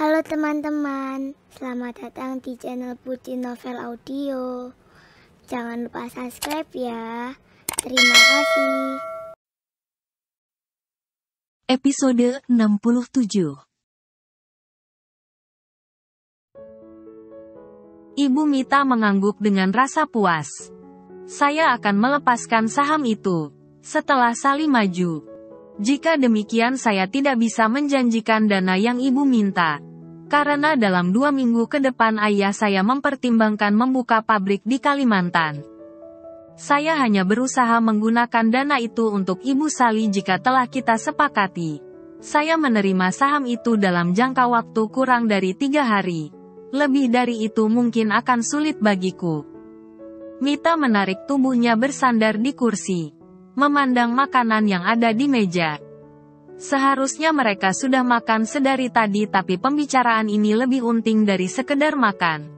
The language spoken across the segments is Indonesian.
Halo teman-teman, selamat datang di channel Putri Novel Audio. Jangan lupa subscribe ya. Terima kasih. Episode 67. Ibu Mita mengangguk dengan rasa puas. Saya akan melepaskan saham itu setelah Sali maju. Jika demikian saya tidak bisa menjanjikan dana yang ibu minta. Karena dalam 2 minggu ke depan ayah saya mempertimbangkan membuka pabrik di Kalimantan. Saya hanya berusaha menggunakan dana itu untuk Ibu Sali jika telah kita sepakati. Saya menerima saham itu dalam jangka waktu kurang dari 3 hari. Lebih dari itu mungkin akan sulit bagiku. Mita menarik tubuhnya bersandar di kursi, memandang makanan yang ada di meja. Seharusnya mereka sudah makan sedari tadi, tapi pembicaraan ini lebih penting dari sekedar makan.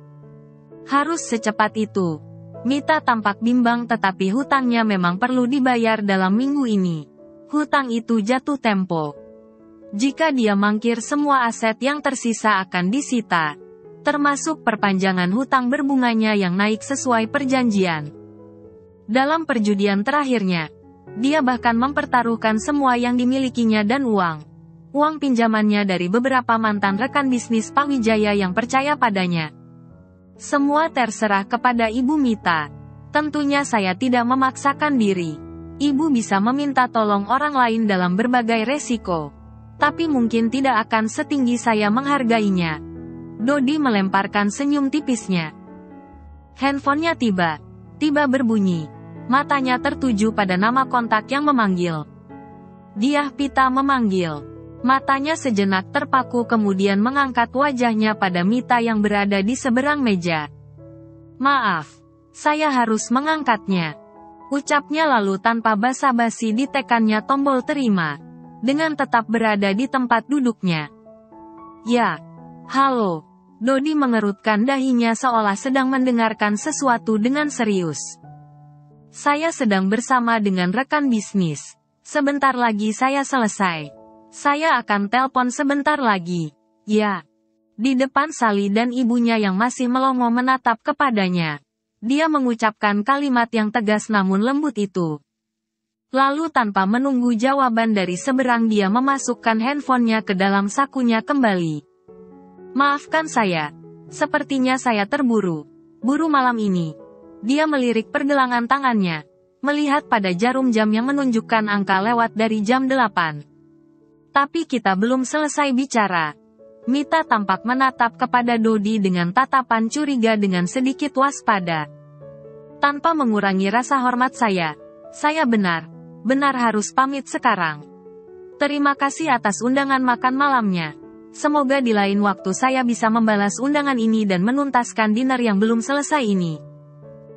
Harus secepat itu. Mita tampak bimbang, tetapi hutangnya memang perlu dibayar dalam minggu ini. Hutang itu jatuh tempo. Jika dia mangkir, semua aset yang tersisa akan disita, termasuk perpanjangan hutang berbunganya yang naik sesuai perjanjian. Dalam perjudian terakhirnya, dia bahkan mempertaruhkan semua yang dimilikinya dan uang pinjamannya dari beberapa mantan rekan bisnis Pak Wijaya yang percaya padanya. Semua terserah kepada Ibu Mita. Tentunya saya tidak memaksakan diri. Ibu bisa meminta tolong orang lain dalam berbagai resiko, tapi mungkin tidak akan setinggi saya menghargainya. Dodi melemparkan senyum tipisnya. Handphonenya tiba berbunyi. Matanya tertuju pada nama kontak yang memanggil. Diah Pita memanggil. Matanya sejenak terpaku, kemudian mengangkat wajahnya pada Mita yang berada di seberang meja. "Maaf, saya harus mengangkatnya," ucapnya lalu tanpa basa-basi ditekannya tombol terima, dengan tetap berada di tempat duduknya. "Ya, halo." Dodi mengerutkan dahinya seolah sedang mendengarkan sesuatu dengan serius. "Saya sedang bersama dengan rekan bisnis. Sebentar lagi saya selesai. Saya akan telepon sebentar lagi." "Ya." Di depan Sali dan ibunya yang masih melongo menatap kepadanya, dia mengucapkan kalimat yang tegas namun lembut itu. Lalu tanpa menunggu jawaban dari seberang dia memasukkan handphonenya ke dalam sakunya kembali. "Maafkan saya. Sepertinya saya terburu malam ini." Dia melirik pergelangan tangannya, melihat pada jarum jam yang menunjukkan angka lewat dari jam 8. "Tapi kita belum selesai bicara." Mita tampak menatap kepada Dodi dengan tatapan curiga dengan sedikit waspada. "Tanpa mengurangi rasa hormat saya benar harus pamit sekarang. Terima kasih atas undangan makan malamnya. Semoga di lain waktu saya bisa membalas undangan ini dan menuntaskan dinner yang belum selesai ini."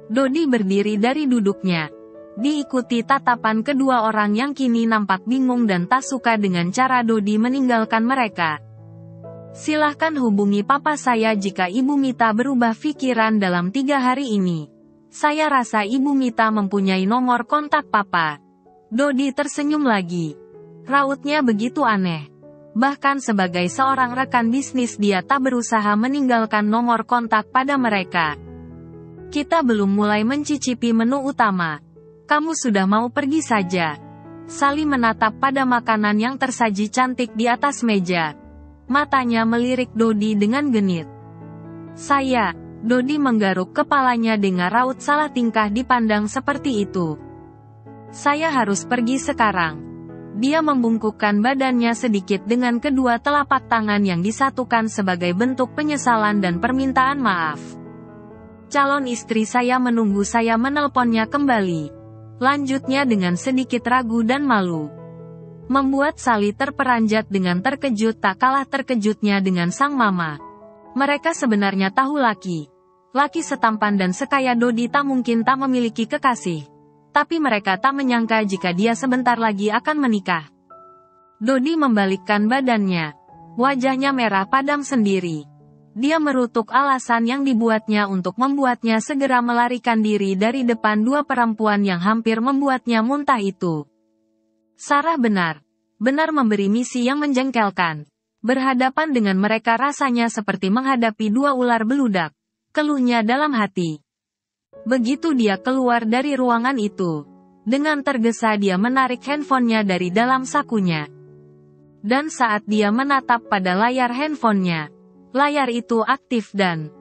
Dodi berdiri dari duduknya, diikuti tatapan kedua orang yang kini nampak bingung dan tak suka dengan cara Dodi meninggalkan mereka. "Silahkan hubungi papa saya jika Ibu Mita berubah pikiran dalam 3 hari ini. Saya rasa Ibu Mita mempunyai nomor kontak papa." Dodi tersenyum lagi. Rautnya begitu aneh. Bahkan sebagai seorang rekan bisnis dia tak berusaha meninggalkan nomor kontak pada mereka. "Kita belum mulai mencicipi menu utama. Kamu sudah mau pergi saja?" Sali menatap pada makanan yang tersaji cantik di atas meja. Matanya melirik Dodi dengan genit. Dodi menggaruk kepalanya dengan raut salah tingkah dipandang seperti itu. "Saya harus pergi sekarang." Dia membungkukkan badannya sedikit dengan kedua telapak tangan yang disatukan sebagai bentuk penyesalan dan permintaan maaf. "Calon istri saya menunggu, saya menelponnya kembali," lanjutnya dengan sedikit ragu dan malu. Membuat Sali terperanjat dengan terkejut tak kalah terkejutnya dengan sang mama. Mereka sebenarnya tahu laki setampan dan sekaya Dodi tak mungkin tak memiliki kekasih. Tapi mereka tak menyangka jika dia sebentar lagi akan menikah. Dodi membalikkan badannya. Wajahnya merah padam sendiri. Dia merutuk alasan yang dibuatnya untuk membuatnya segera melarikan diri dari depan 2 perempuan yang hampir membuatnya muntah itu. Sarah benar memberi misi yang menjengkelkan. Berhadapan dengan mereka rasanya seperti menghadapi dua ular beludak, keluhnya dalam hati. Begitu dia keluar dari ruangan itu, dengan tergesa dia menarik handphonenya dari dalam sakunya. Dan saat dia menatap pada layar handphonenya, layar itu aktif dan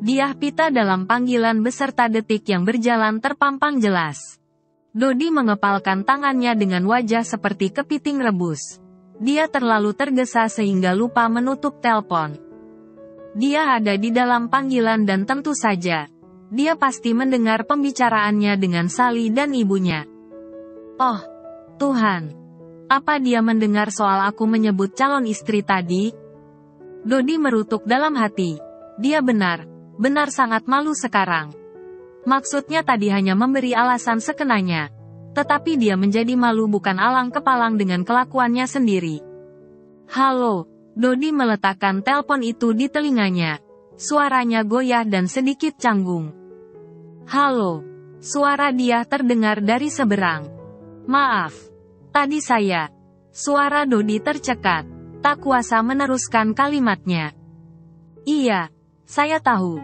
dia pita dalam panggilan beserta detik yang berjalan terpampang jelas. Dodi mengepalkan tangannya dengan wajah seperti kepiting rebus. Dia terlalu tergesa sehingga lupa menutup telepon. Dia ada di dalam panggilan dan tentu saja, dia pasti mendengar pembicaraannya dengan Sally dan ibunya. Oh, Tuhan. Apa dia mendengar soal aku menyebut calon istri tadi? Dodi merutuk dalam hati. Dia benar sangat malu sekarang. Maksudnya tadi hanya memberi alasan sekenanya. Tetapi dia menjadi malu bukan alang kepalang dengan kelakuannya sendiri. Halo, Dodi meletakkan telepon itu di telinganya. Suaranya goyah dan sedikit canggung. Halo, suara dia terdengar dari seberang. Maaf, tadi saya. Suara Dodi tercekat, tak kuasa meneruskan kalimatnya. Iya, saya tahu.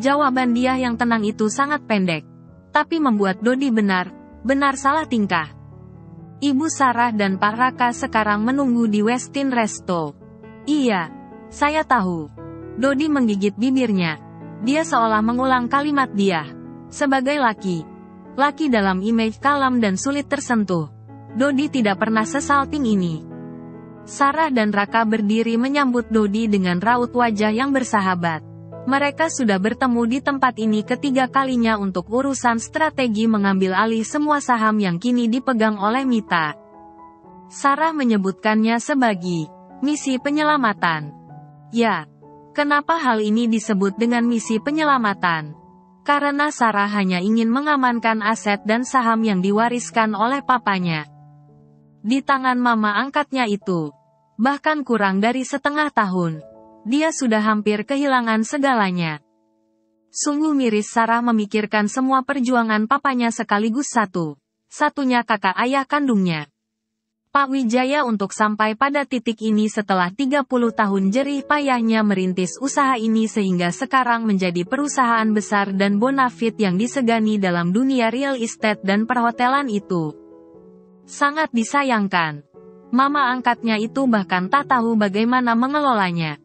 Jawaban dia yang tenang itu sangat pendek. Tapi membuat Dodi benar salah tingkah. Ibu Sarah dan Pak Raka sekarang menunggu di Westin Resto. Iya, saya tahu. Dodi menggigit bibirnya. Dia seolah mengulang kalimat dia. Sebagai laki dalam image kalem dan sulit tersentuh, Dodi tidak pernah sesalting ini. Sarah dan Raka berdiri menyambut Dodi dengan raut wajah yang bersahabat. Mereka sudah bertemu di tempat ini ketiga kalinya untuk urusan strategi mengambil alih semua saham yang kini dipegang oleh Mita. Sarah menyebutkannya sebagai misi penyelamatan. Ya, kenapa hal ini disebut dengan misi penyelamatan? Karena Sarah hanya ingin mengamankan aset dan saham yang diwariskan oleh papanya. Di tangan mama angkatnya itu, bahkan kurang dari setengah tahun, dia sudah hampir kehilangan segalanya. Sungguh miris Sarah memikirkan semua perjuangan papanya sekaligus satunya kakak ayah kandungnya. Pak Wijaya untuk sampai pada titik ini setelah 30 tahun jerih payahnya merintis usaha ini sehingga sekarang menjadi perusahaan besar dan bonafit yang disegani dalam dunia real estate dan perhotelan itu. Sangat disayangkan. Mama angkatnya itu bahkan tak tahu bagaimana mengelolanya.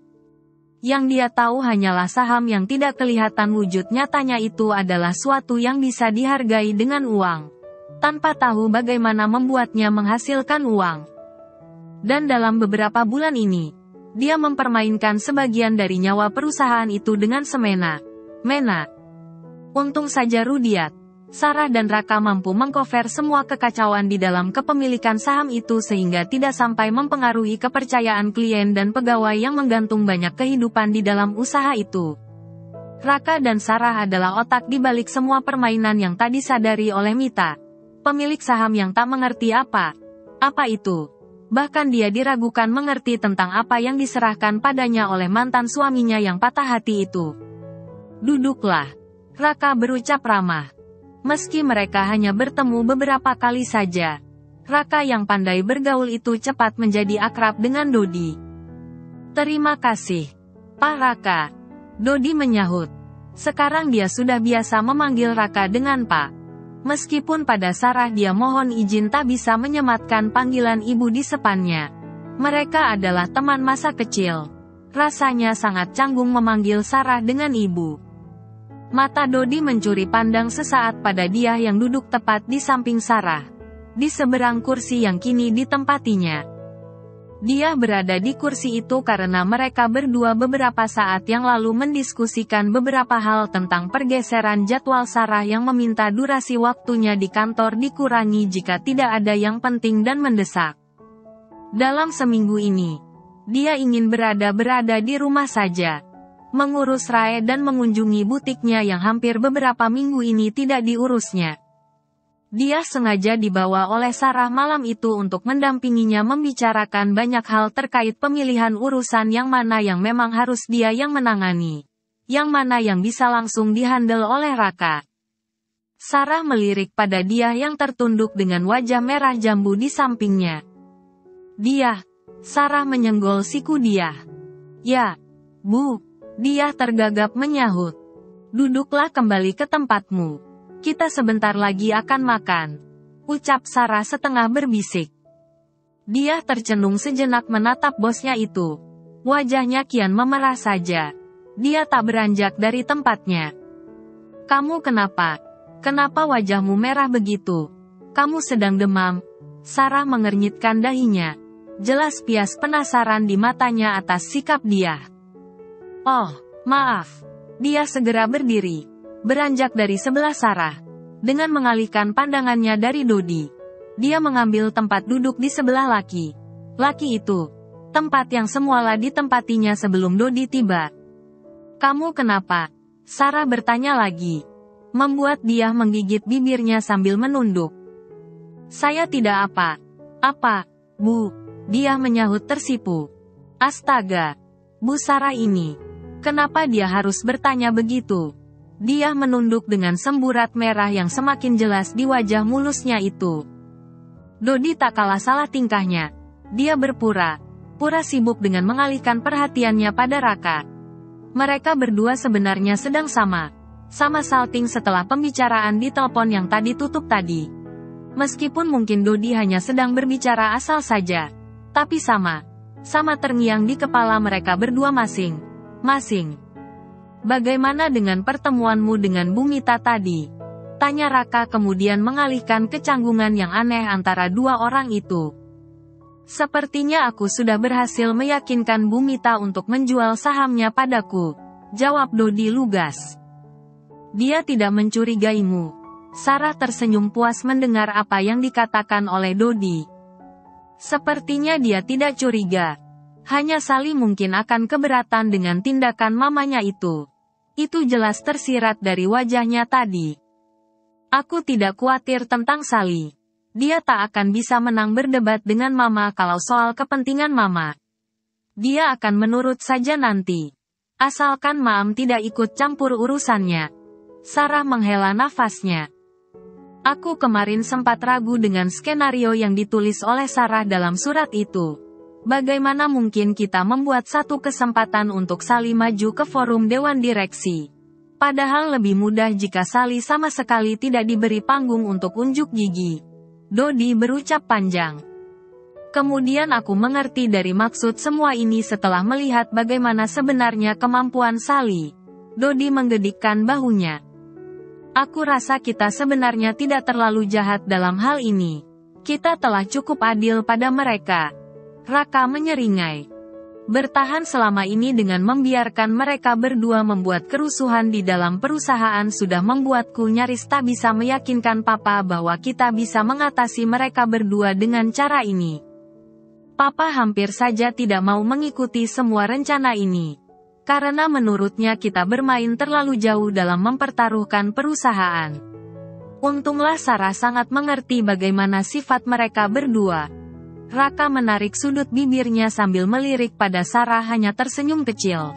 Yang dia tahu hanyalah saham yang tidak kelihatan wujud nyatanya itu adalah suatu yang bisa dihargai dengan uang, tanpa tahu bagaimana membuatnya menghasilkan uang. Dan dalam beberapa bulan ini, dia mempermainkan sebagian dari nyawa perusahaan itu dengan semena. Untung saja Rudiat, Sarah dan Raka mampu mengcover semua kekacauan di dalam kepemilikan saham itu sehingga tidak sampai mempengaruhi kepercayaan klien dan pegawai yang menggantung banyak kehidupan di dalam usaha itu. Raka dan Sarah adalah otak di balik semua permainan yang tak disadari oleh Mita, pemilik saham yang tak mengerti apa itu. Bahkan dia diragukan mengerti tentang apa yang diserahkan padanya oleh mantan suaminya yang patah hati itu. Duduklah, Raka berucap ramah. Meski mereka hanya bertemu beberapa kali saja, Raka yang pandai bergaul itu cepat menjadi akrab dengan Dodi. Terima kasih, Pak Raka. Dodi menyahut. Sekarang dia sudah biasa memanggil Raka dengan Pak. Meskipun pada Sarah dia mohon izin tak bisa menyematkan panggilan ibu di depannya. Mereka adalah teman masa kecil. Rasanya sangat canggung memanggil Sarah dengan ibu. Mata Dodi mencuri pandang sesaat pada dia yang duduk tepat di samping Sarah, di seberang kursi yang kini ditempatinya. Dia berada di kursi itu karena mereka berdua beberapa saat yang lalu mendiskusikan beberapa hal tentang pergeseran jadwal Sarah yang meminta durasi waktunya di kantor dikurangi jika tidak ada yang penting dan mendesak. Dalam seminggu ini, dia ingin berada di rumah saja, mengurus Rae dan mengunjungi butiknya yang hampir beberapa minggu ini tidak diurusnya. Dia sengaja dibawa oleh Sarah malam itu untuk mendampinginya membicarakan banyak hal terkait pemilihan urusan yang mana yang memang harus dia yang menangani, yang mana yang bisa langsung dihandle oleh Raka. Sarah melirik pada dia yang tertunduk dengan wajah merah jambu di sampingnya. Dia, Sarah menyenggol siku Diah. Ya, Bu. Diah tergagap menyahut. Duduklah kembali ke tempatmu. Kita sebentar lagi akan makan. Ucap Sarah setengah berbisik. Diah tercenung sejenak menatap bosnya itu. Wajahnya kian memerah saja. Dia tak beranjak dari tempatnya. Kamu kenapa? Kenapa wajahmu merah begitu? Kamu sedang demam? Sarah mengernyitkan dahinya. Jelas pias penasaran di matanya atas sikap Diah. Oh, maaf. Dia segera berdiri. Beranjak dari sebelah Sarah. Dengan mengalihkan pandangannya dari Dodi. Dia mengambil tempat duduk di sebelah laki. Laki itu. Tempat yang semula ditempatinya sebelum Dodi tiba. Kamu kenapa? Sarah bertanya lagi. Membuat Diah menggigit bibirnya sambil menunduk. Saya tidak apa. Apa, Bu? Dia menyahut tersipu. Astaga. Bu Sarah ini. Kenapa dia harus bertanya begitu? Dia menunduk dengan semburat merah yang semakin jelas di wajah mulusnya itu. Dodi tak kalah salah tingkahnya. Dia pura sibuk dengan mengalihkan perhatiannya pada Raka. Mereka berdua sebenarnya sedang sama salting setelah pembicaraan di telepon yang tadi tutup tadi. Meskipun mungkin Dodi hanya sedang berbicara asal saja, tapi sama terngiang di kepala mereka berdua masing-masing. Bagaimana dengan pertemuanmu dengan Bu Mita tadi? Tanya Raka kemudian mengalihkan kecanggungan yang aneh antara dua orang itu. Sepertinya aku sudah berhasil meyakinkan Bu Mita untuk menjual sahamnya padaku. Jawab Dodi lugas. Dia tidak mencurigaimu. Sarah tersenyum puas mendengar apa yang dikatakan oleh Dodi. Sepertinya dia tidak curiga. Hanya Sally mungkin akan keberatan dengan tindakan mamanya itu. Itu jelas tersirat dari wajahnya tadi. Aku tidak khawatir tentang Sally. Dia tak akan bisa menang berdebat dengan mama kalau soal kepentingan mama. Dia akan menurut saja nanti. Asalkan Maam tidak ikut campur urusannya. Sarah menghela nafasnya. Aku kemarin sempat ragu dengan skenario yang ditulis oleh Sarah dalam surat itu. Bagaimana mungkin kita membuat satu kesempatan untuk Sally maju ke forum Dewan Direksi? Padahal lebih mudah jika Sally sama sekali tidak diberi panggung untuk unjuk gigi. Dodi berucap panjang. Kemudian aku mengerti dari maksud semua ini setelah melihat bagaimana sebenarnya kemampuan Sally. Dodi menggedikkan bahunya. Aku rasa kita sebenarnya tidak terlalu jahat dalam hal ini. Kita telah cukup adil pada mereka. Raka menyeringai. Bertahan selama ini dengan membiarkan mereka berdua membuat kerusuhan di dalam perusahaan sudah membuatku nyaris tak bisa meyakinkan Papa bahwa kita bisa mengatasi mereka berdua dengan cara ini. Papa hampir saja tidak mau mengikuti semua rencana ini. Karena menurutnya kita bermain terlalu jauh dalam mempertaruhkan perusahaan. Untunglah Sarah sangat mengerti bagaimana sifat mereka berdua. Raka menarik sudut bibirnya sambil melirik pada Sarah hanya tersenyum kecil.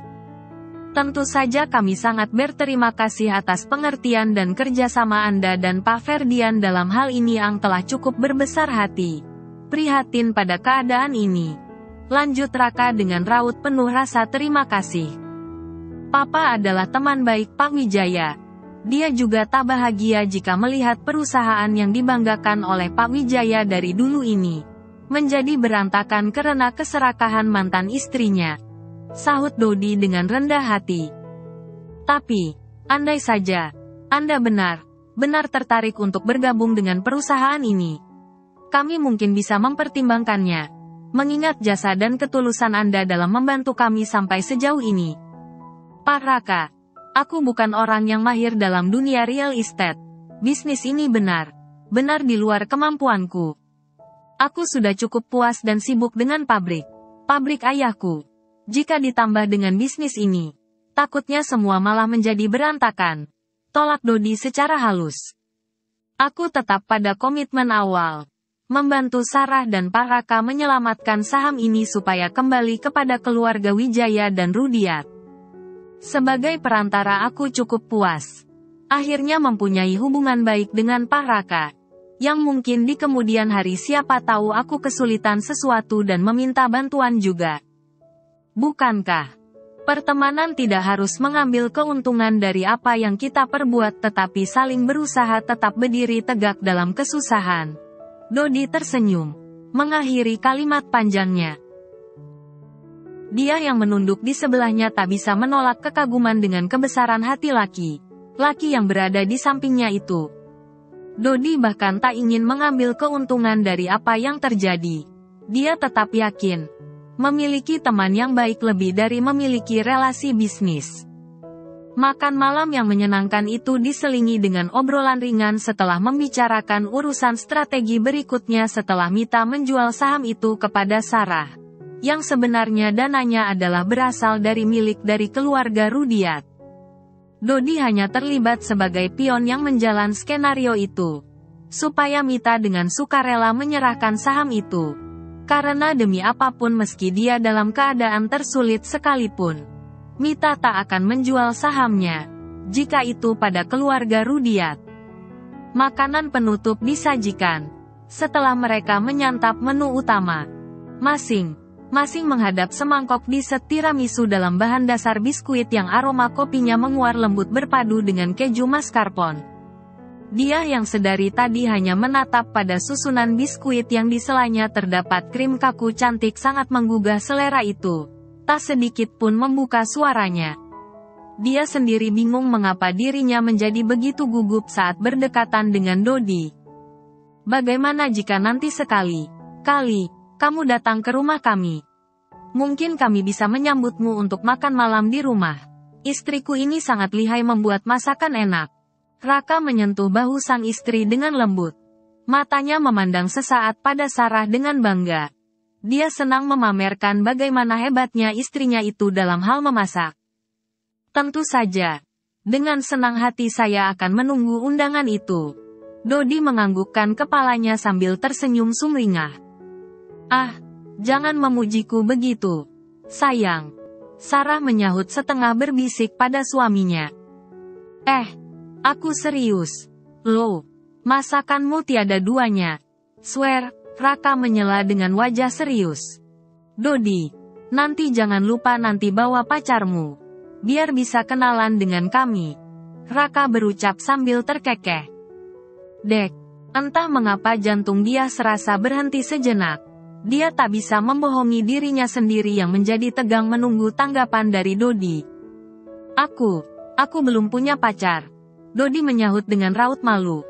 Tentu saja kami sangat berterima kasih atas pengertian dan kerjasama Anda dan Pak Ferdian dalam hal ini. Ang telah cukup berbesar hati. Prihatin pada keadaan ini. Lanjut Raka dengan raut penuh rasa terima kasih. Papa adalah teman baik Pak Wijaya. Dia juga tak bahagia jika melihat perusahaan yang dibanggakan oleh Pak Wijaya dari dulu ini menjadi berantakan karena keserakahan mantan istrinya. Sahut Dodi dengan rendah hati. Tapi, andai saja, Anda benar tertarik untuk bergabung dengan perusahaan ini. Kami mungkin bisa mempertimbangkannya. Mengingat jasa dan ketulusan Anda dalam membantu kami sampai sejauh ini. Pak Raka, aku bukan orang yang mahir dalam dunia real estate. Bisnis ini benar di luar kemampuanku. Aku sudah cukup puas dan sibuk dengan pabrik ayahku. Jika ditambah dengan bisnis ini, takutnya semua malah menjadi berantakan. Tolak Dodi secara halus. Aku tetap pada komitmen awal. Membantu Sarah dan Pak Raka menyelamatkan saham ini supaya kembali kepada keluarga Wijaya dan Rudiat. Sebagai perantara aku cukup puas. Akhirnya mempunyai hubungan baik dengan Pak Raka. Yang mungkin di kemudian hari siapa tahu aku kesulitan sesuatu dan meminta bantuan juga. Bukankah? Pertemanan tidak harus mengambil keuntungan dari apa yang kita perbuat tetapi saling berusaha tetap berdiri tegak dalam kesusahan. Dodi tersenyum, mengakhiri kalimat panjangnya. Dia yang menunduk di sebelahnya tak bisa menolak kekaguman dengan kebesaran hati laki yang berada di sampingnya itu. Dodi bahkan tak ingin mengambil keuntungan dari apa yang terjadi. Dia tetap yakin, memiliki teman yang baik lebih dari memiliki relasi bisnis. Makan malam yang menyenangkan itu diselingi dengan obrolan ringan setelah membicarakan urusan strategi berikutnya setelah Mita menjual saham itu kepada Sarah. Yang sebenarnya dananya adalah berasal dari milik dari keluarga Rudiat. Dodi hanya terlibat sebagai pion yang menjalan skenario itu, supaya Mita dengan sukarela menyerahkan saham itu. Karena demi apapun meski dia dalam keadaan tersulit sekalipun, Mita tak akan menjual sahamnya, jika itu pada keluarga Rudiat. Makanan penutup disajikan. Setelah mereka menyantap menu utama, masing-masing menghadap semangkok dessert tiramisu dalam bahan dasar biskuit yang aroma kopinya menguar lembut berpadu dengan keju mascarpone. Dia yang sedari tadi hanya menatap pada susunan biskuit yang di selanya terdapat krim kaku cantik sangat menggugah selera itu, tak sedikit pun membuka suaranya. Dia sendiri bingung mengapa dirinya menjadi begitu gugup saat berdekatan dengan Dodi. Bagaimana jika nanti sekali-kali kamu datang ke rumah kami? Mungkin kami bisa menyambutmu untuk makan malam di rumah. Istriku ini sangat lihai membuat masakan enak. Raka menyentuh bahu sang istri dengan lembut. Matanya memandang sesaat pada Sarah dengan bangga. Dia senang memamerkan bagaimana hebatnya istrinya itu dalam hal memasak. Tentu saja. Dengan senang hati saya akan menunggu undangan itu. Dodi menganggukkan kepalanya sambil tersenyum sumringah. Ah, jangan memujiku begitu, sayang. Sarah menyahut setengah berbisik pada suaminya. Aku serius. Loh, masakanmu tiada duanya. Swear, Raka menyela dengan wajah serius. Dodi, nanti jangan lupa nanti bawa pacarmu. Biar bisa kenalan dengan kami. Raka berucap sambil terkekeh. Dek, entah mengapa jantung dia serasa berhenti sejenak. Dia tak bisa membohongi dirinya sendiri yang menjadi tegang menunggu tanggapan dari Dodi. Aku belum punya pacar. Dodi menyahut dengan raut malu.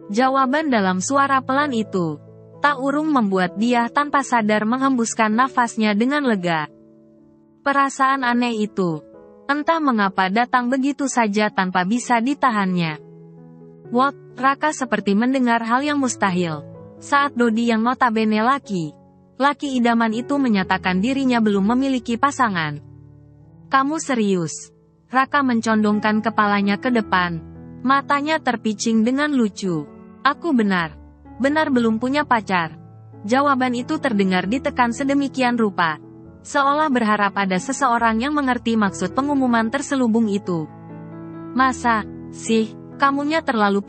Jawaban dalam suara pelan itu, tak urung membuat dia tanpa sadar menghembuskan nafasnya dengan lega. Perasaan aneh itu, entah mengapa datang begitu saja tanpa bisa ditahannya. Raka seperti mendengar hal yang mustahil. Saat Dodi yang notabene laki idaman itu menyatakan dirinya belum memiliki pasangan. Kamu serius? Raka mencondongkan kepalanya ke depan. Matanya terpicing dengan lucu. Aku benar belum punya pacar. Jawaban itu terdengar ditekan sedemikian rupa, seolah berharap ada seseorang yang mengerti maksud pengumuman terselubung itu. Masa sih, kamunya terlalu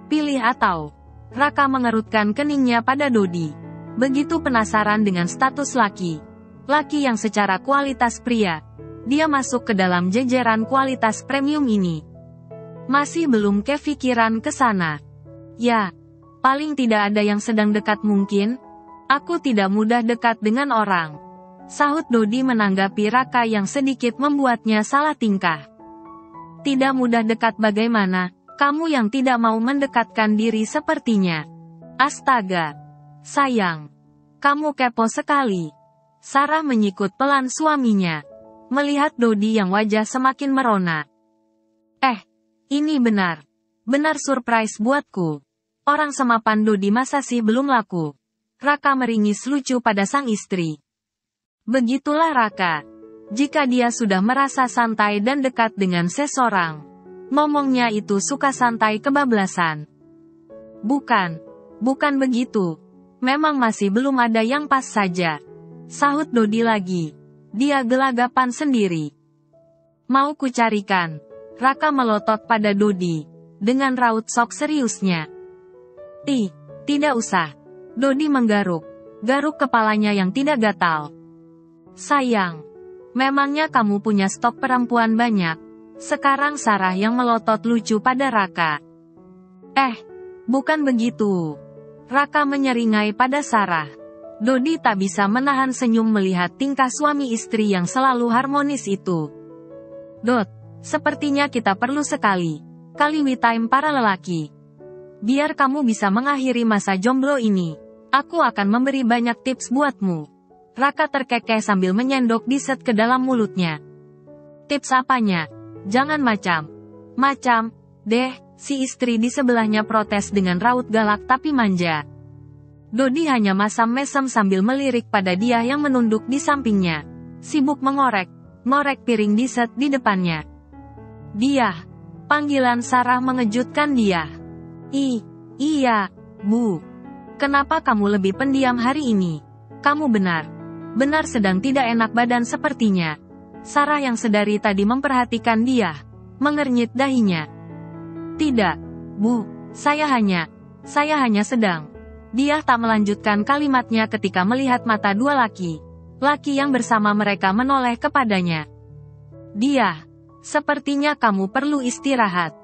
pilih atau? Raka mengerutkan keningnya pada Dodi. Begitu penasaran dengan status laki yang secara kualitas pria, dia masuk ke dalam jajaran kualitas premium ini. Masih belum kepikiran ke sana. Ya, paling tidak ada yang sedang dekat mungkin. Aku tidak mudah dekat dengan orang. Sahut Dodi menanggapi Raka yang sedikit membuatnya salah tingkah. Tidak mudah dekat bagaimana? Kamu yang tidak mau mendekatkan diri sepertinya. Astaga. Sayang. Kamu kepo sekali. Sarah menyikut pelan suaminya. Melihat Dodi yang wajah semakin merona. Ini benar surprise buatku. Orang semapan Dodi masa sih belum laku. Raka meringis lucu pada sang istri. Begitulah Raka. Jika dia sudah merasa santai dan dekat dengan seseorang, ngomongnya itu suka santai kebablasan. Bukan begitu. Memang masih belum ada yang pas saja. Sahut Dodi lagi. Dia gelagapan sendiri. Mau kucarikan? Raka melotot pada Dodi, dengan raut sok seriusnya. Tidak usah. Dodi menggaruk. Garuk kepalanya yang tidak gatal. Sayang. Memangnya kamu punya stok perempuan banyak? Sekarang Sarah yang melotot lucu pada Raka. Bukan begitu. Raka menyeringai pada Sarah. Dodi tak bisa menahan senyum melihat tingkah suami istri yang selalu harmonis itu. Dot, sepertinya kita perlu sekali me time para lelaki. Biar kamu bisa mengakhiri masa jomblo ini, aku akan memberi banyak tips buatmu. Raka terkekeh sambil menyendok dessert ke dalam mulutnya. Tips apanya? Jangan macam deh, si istri di sebelahnya protes dengan raut galak tapi manja. Dodi hanya masam-mesem sambil melirik pada dia yang menunduk di sampingnya, sibuk ngorek piring dessert di depannya. Dia, panggilan Sarah mengejutkan dia. Iya, Bu. Kenapa kamu lebih pendiam hari ini? Kamu benar sedang tidak enak badan sepertinya. Sarah yang sedari tadi memperhatikan dia, mengernyit dahinya. Tidak, Bu, saya hanya sedang. Dia tak melanjutkan kalimatnya ketika melihat mata dua laki yang bersama mereka menoleh kepadanya. Dia, sepertinya kamu perlu istirahat.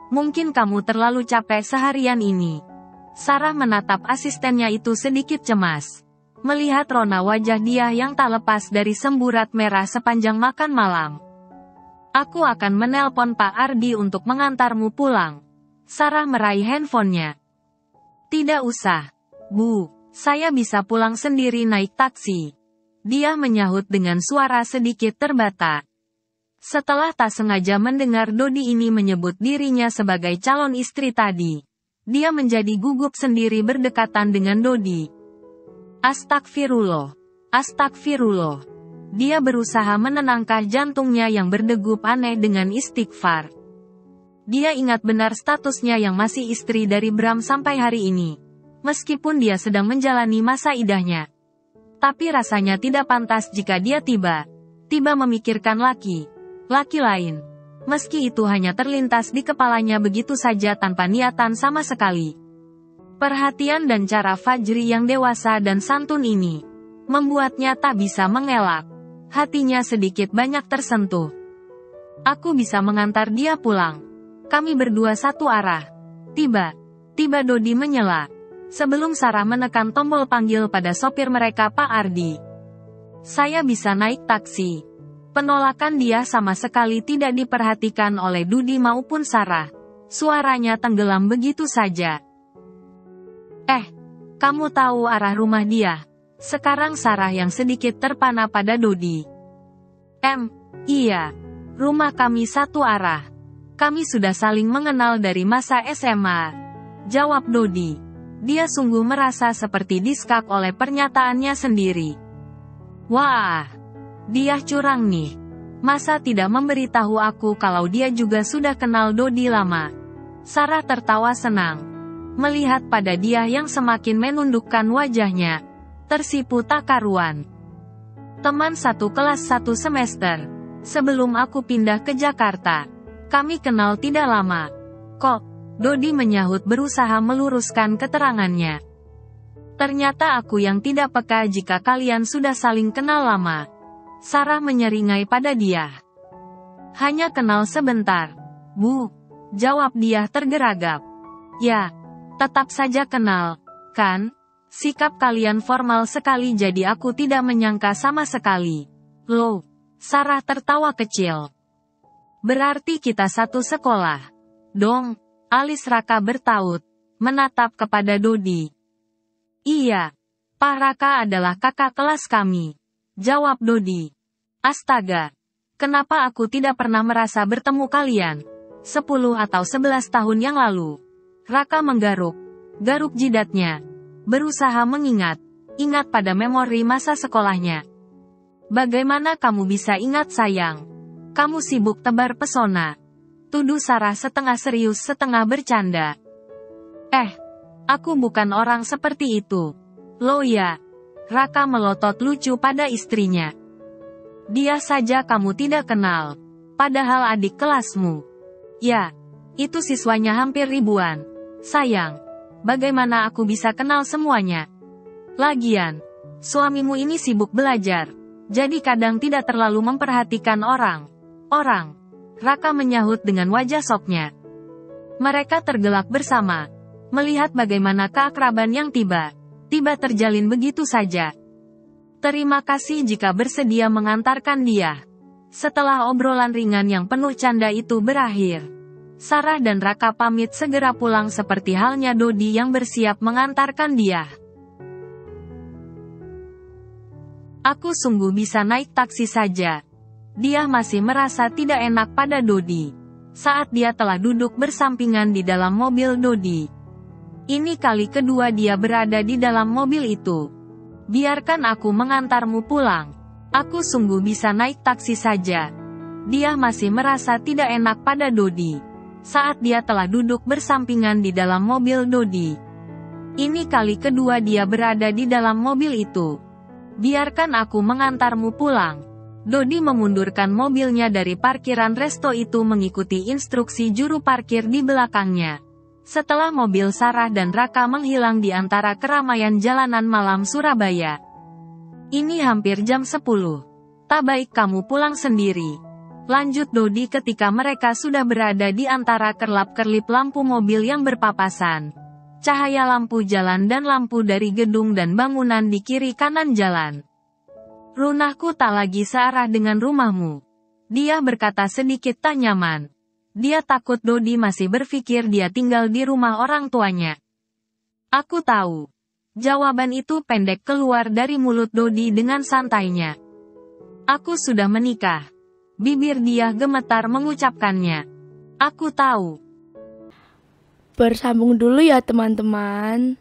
Mungkin kamu terlalu capek seharian ini. Sarah menatap asistennya itu sedikit cemas. Melihat rona wajah dia yang tak lepas dari semburat merah sepanjang makan malam. Aku akan menelpon Pak Ardi untuk mengantarmu pulang. Sarah meraih handphonenya. Tidak usah, Bu. Saya bisa pulang sendiri naik taksi. Dia menyahut dengan suara sedikit terbata. Setelah tak sengaja mendengar Dodi ini menyebut dirinya sebagai calon istri tadi, dia menjadi gugup sendiri berdekatan dengan Dodi. Astagfirullah. Dia berusaha menenangkan jantungnya yang berdegup aneh dengan istighfar. Dia ingat benar statusnya yang masih istri dari Bram sampai hari ini. Meskipun dia sedang menjalani masa idahnya. Tapi rasanya tidak pantas jika dia tiba memikirkan laki lain. Meski itu hanya terlintas di kepalanya begitu saja tanpa niatan sama sekali. Perhatian dan cara Fajri yang dewasa dan santun ini membuatnya tak bisa mengelak. Hatinya sedikit banyak tersentuh. Aku bisa mengantar dia pulang. Kami berdua satu arah. Tiba Dodi menyela. Sebelum Sarah menekan tombol panggil pada sopir mereka Pak Ardi. Saya bisa naik taksi. Penolakan dia sama sekali tidak diperhatikan oleh Dodi maupun Sarah. Suaranya tenggelam begitu saja. Kamu tahu arah rumah dia? Sekarang Sarah yang sedikit terpana pada Dodi. Iya. Rumah kami satu arah. Kami sudah saling mengenal dari masa SMA. Jawab Dodi. Dia sungguh merasa seperti diskak oleh pernyataannya sendiri. Wah, dia curang nih. Masa tidak memberitahu aku kalau dia juga sudah kenal Dodi lama? Sarah tertawa senang. Melihat pada dia yang semakin menundukkan wajahnya. Tersipu tak karuan. Teman satu kelas satu semester. Sebelum aku pindah ke Jakarta. Kami kenal tidak lama. Kok? Dodi menyahut berusaha meluruskan keterangannya. Ternyata aku yang tidak peka jika kalian sudah saling kenal lama. Sarah menyeringai pada dia. Hanya kenal sebentar. Bu, jawab dia tergeragap. Ya, tetap saja kenal, kan? Sikap kalian formal sekali jadi aku tidak menyangka sama sekali. Loh, Sarah tertawa kecil. Berarti kita satu sekolah. Dong. Alis Raka bertaut, menatap kepada Dodi. Iya, Pak Raka adalah kakak kelas kami. Jawab Dodi. Astaga, kenapa aku tidak pernah merasa bertemu kalian? 10 atau 11 tahun yang lalu. Raka garuk jidatnya. Berusaha ingat pada memori masa sekolahnya. Bagaimana kamu bisa ingat sayang? Kamu sibuk tebar pesona. Tuduh Sarah setengah serius setengah bercanda. Aku bukan orang seperti itu. Lo ya. Raka melotot lucu pada istrinya. Dia saja kamu tidak kenal. Padahal adik kelasmu. Ya, itu siswanya hampir ribuan. Sayang, bagaimana aku bisa kenal semuanya? Lagian, suamimu ini sibuk belajar, jadi kadang tidak terlalu memperhatikan orang. Raka menyahut dengan wajah soknya. Mereka tergelak bersama, melihat bagaimana keakraban yang tiba-tiba terjalin begitu saja. Terima kasih jika bersedia mengantarkan dia. Setelah obrolan ringan yang penuh canda itu berakhir, Sarah dan Raka pamit segera pulang seperti halnya Dodi yang bersiap mengantarkan dia. Aku sungguh bisa naik taksi saja. Dia masih merasa tidak enak pada Dodi saat dia telah duduk bersampingan di dalam mobil Dodi. Ini kali kedua dia berada di dalam mobil itu. Biarkan aku mengantarmu pulang. Aku sungguh bisa naik taksi saja. Dia masih merasa tidak enak pada Dodi saat dia telah duduk bersampingan di dalam mobil Dodi. Ini kali kedua dia berada di dalam mobil itu. Biarkan aku mengantarmu pulang. Dodi memundurkan mobilnya dari parkiran resto itu mengikuti instruksi juru parkir di belakangnya. Setelah mobil Sarah dan Raka menghilang di antara keramaian jalanan malam Surabaya. Ini hampir jam 10. Tak baik kamu pulang sendiri. Lanjut Dodi ketika mereka sudah berada di antara kerlap-kerlip lampu mobil yang berpapasan. Cahaya lampu jalan dan lampu dari gedung dan bangunan di kiri kanan jalan. Rumahku tak lagi searah dengan rumahmu. Dia berkata sedikit tak nyaman. Dia takut Dodi masih berpikir dia tinggal di rumah orang tuanya. Aku tahu. Jawaban itu pendek keluar dari mulut Dodi dengan santainya. Aku sudah menikah. Bibir dia gemetar mengucapkannya. Aku tahu. Bersambung dulu ya teman-teman.